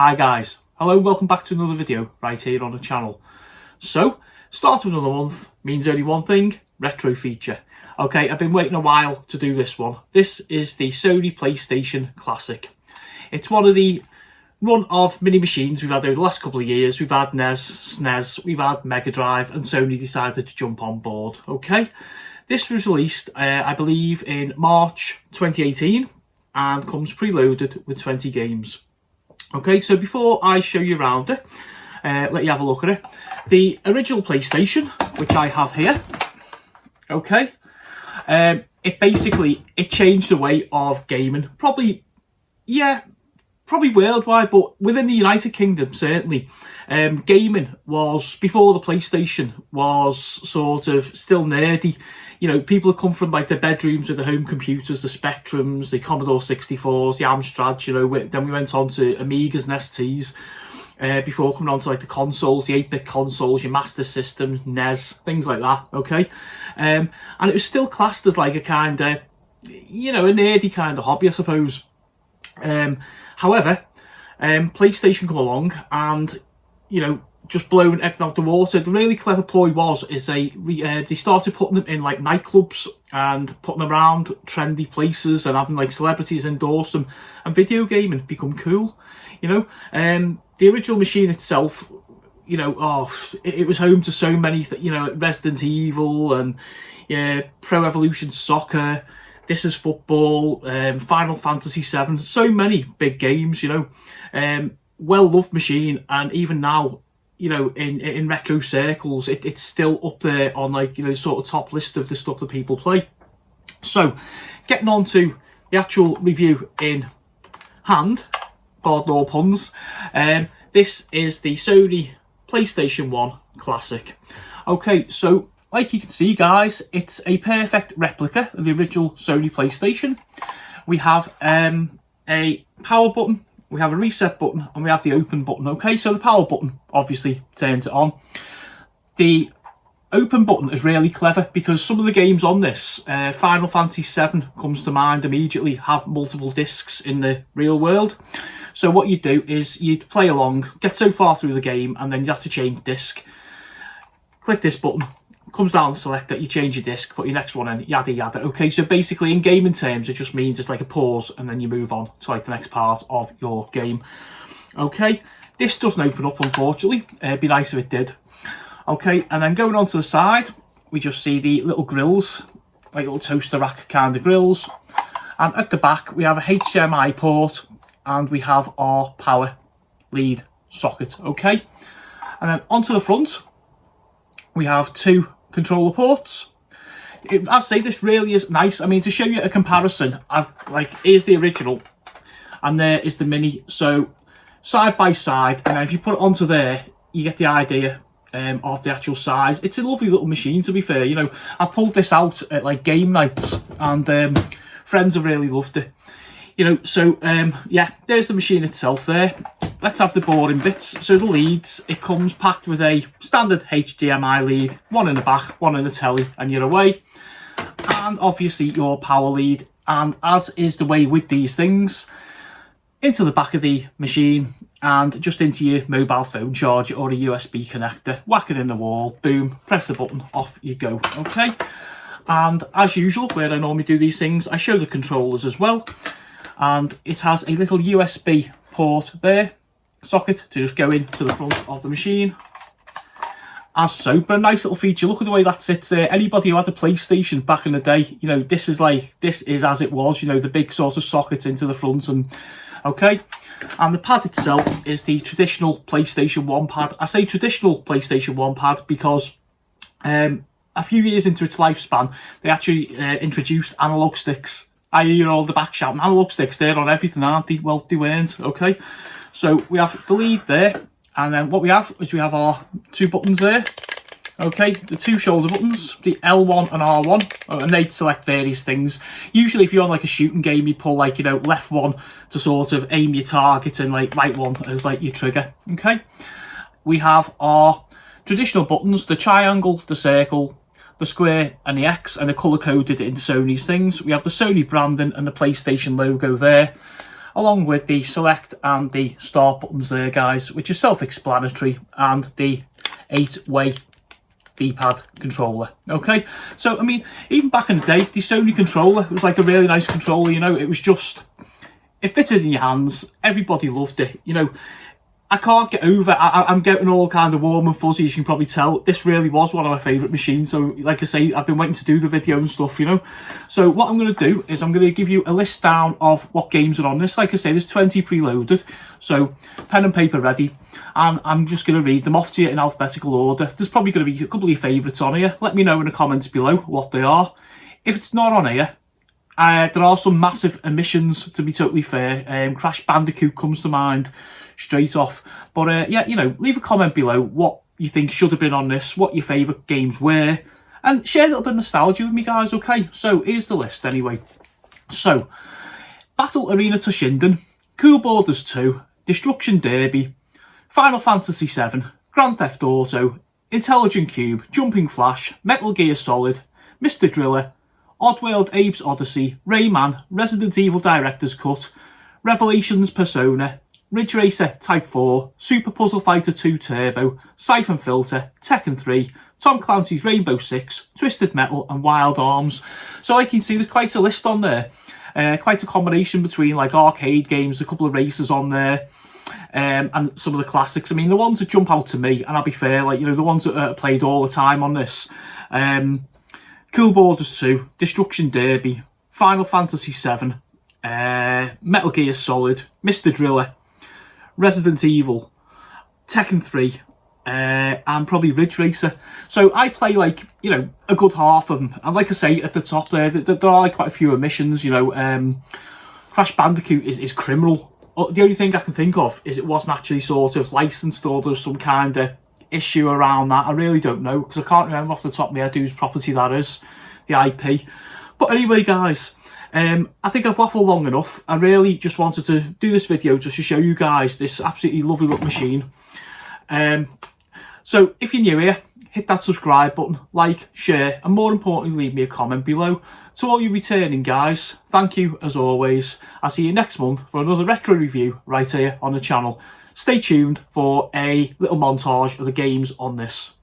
Hi guys, hello, welcome back to another video right here on the channel. So, start of another month means only one thing, retro feature. Okay, I've been waiting a while to do this one. This is the Sony PlayStation Classic. It's one of the run of mini machines we've had over the last couple of years. We've had NES, SNES, we've had Mega Drive, and Sony decided to jump on board. Okay, this was released, I believe, in March 2018 and comes preloaded with 20 games. Okay, so before I show you around it, let you have a look at it. The original PlayStation, which I have here, okay, it changed the way of gaming. Probably worldwide, but within the United Kingdom, certainly. Gaming was, before the PlayStation, was sort of still nerdy. You know, people had come from like their bedrooms with the home computers, the Spectrums, the Commodore 64s, the Amstrads, you know, then we went on to Amigas and STs, before coming on to like the consoles, the 8-bit consoles, your Master System, NES, things like that, okay? And it was still classed as like a kind of, you know, a nerdy kind of hobby, I suppose. However, PlayStation come along and, you know, just blown everything out the water. The really clever ploy is they started putting them in like nightclubs and putting them around trendy places and having like celebrities endorse them, and video gaming become cool. You know, the original machine itself, you know, it was home to so many, you know, Resident Evil and Pro Evolution Soccer. This is Football, Final Fantasy VII, so many big games, you know, well-loved machine, and even now, you know, in retro circles, it's still up there on like, you know, sort of top list of the stuff that people play. So, getting on to the actual review in hand, pardon all puns, this is the Sony PlayStation 1 Classic. Okay, so like you can see, guys, it's a perfect replica of the original Sony PlayStation. We have a power button, we have a reset button, and we have the open button. Okay, so the power button obviously turns it on. The open button is really clever because some of the games on this, Final Fantasy VII comes to mind immediately, have multiple discs in the real world. So what you do is you play along, get so far through the game, and then you have to change disc. Click this button. Comes down the selector, you change your disc, put your next one in, yada yada. Okay, so basically in gaming terms, it just means it's like a pause and then you move on to like the next part of your game. Okay, this doesn't open up, unfortunately. It'd be nice if it did. Okay, and then going on to the side, we just see the little grills, like little toaster rack kind of grills. And at the back, we have a HDMI port and we have our power lead socket. Okay, and then onto the front, we have two controller ports. I'd say this really is nice. I mean, to show you a comparison, here's the original and there is the mini. So side by side, and then if you put it onto there, you get the idea of the actual size. It's a lovely little machine, to be fair. You know, I pulled this out at like game nights and friends have really loved it. You know, so yeah, there's the machine itself there. Let's have the boring bits. So the leads, it comes packed with a standard HDMI lead, one in the back, one in the telly, and you're away. And obviously your power lead, and as is the way with these things, into the back of the machine and just into your mobile phone charger or a USB connector. Whack it in the wall, boom, press the button, off you go. Okay, and as usual, where I normally do these things, I show the controllers as well. And it has a little USB port there, socket to just go into the front of the machine, as so. But a nice little feature. Look at the way that sits there. Anybody who had a PlayStation back in the day, you know, this is as it was, you know, the big sort of socket into the front. And okay, and the pad itself is the traditional PlayStation 1 pad. I say traditional PlayStation 1 pad because a few years into its lifespan, they actually introduced analog sticks. I hear all the back shouting, analog sticks, they're on everything, aren't they? Well, they weren't, okay? So we have the lead there, and then what we have is we have our two buttons there, okay? The two shoulder buttons, the L1 and R1, and they select various things. Usually if you're on like a shooting game, you pull like, you know, left one to sort of aim your target and like right one as like your trigger, okay? We have our traditional buttons, the triangle, the circle, the square and the X, and they're colour coded in Sony's things. We have the Sony branding and the PlayStation logo there. along with the select and the start buttons there, guys, which is self-explanatory, and the 8-way D-pad controller. Okay, so I mean, even back in the day, the Sony controller was like a really nice controller, you know. It was just, it fitted in your hands, everybody loved it, you know. I can't get over, I'm getting all kind of warm and fuzzy, as you can probably tell. This really was one of my favourite machines, so like I say, I've been waiting to do the video and stuff, you know. So what I'm going to do is I'm going to give you a list down of what games are on this. Like I say, there's 20 preloaded, so pen and paper ready, and I'm just going to read them off to you in alphabetical order. There's probably going to be a couple of your favourites on here. Let me know in the comments below what they are. If it's not on here, there are some massive omissions, to be totally fair. Crash Bandicoot comes to mind straight off. But yeah, you know, leave a comment below what you think should have been on this, what your favourite games were, and share a little bit of nostalgia with me, guys, okay? So here's the list anyway. So, Battle Arena Toshinden, Cool Borders 2, Destruction Derby, Final Fantasy 7, Grand Theft Auto, Intelligent Cube, Jumping Flash, Metal Gear Solid, Mr. Driller, Oddworld Abe's Odyssey, Rayman, Resident Evil Director's Cut, Revelations Persona, Ridge Racer Type 4, Super Puzzle Fighter 2 Turbo, Siphon Filter, Tekken 3, Tom Clancy's Rainbow Six, Twisted Metal and Wild Arms. So like you can see, there's quite a list on there. Quite a combination between like arcade games, a couple of races on there, and some of the classics. I mean, the ones that jump out to me, and I'll be fair, like, you know, the ones that are played all the time on this. Cool Borders 2, Destruction Derby, Final Fantasy 7, Metal Gear Solid, Mr. Driller, Resident Evil, Tekken 3, and probably Ridge Racer. So I play, like, you know, a good half of them. And like I say, at the top there are like quite a few omissions, you know. Crash Bandicoot is criminal. The only thing I can think of is it wasn't actually sort of licensed, or there's some kind of issue around that. I really don't know, because I can't remember off the top of my head whose property that is, the IP. But anyway, guys, I think I've waffled long enough. I really just wanted to do this video just to show you guys this absolutely lovely little machine. So if you're new here, hit that subscribe button, like, share, and more importantly, leave me a comment below. To all you returning guys, thank you as always. I'll see you next month for another retro review right here on the channel. Stay tuned for a little montage of the games on this.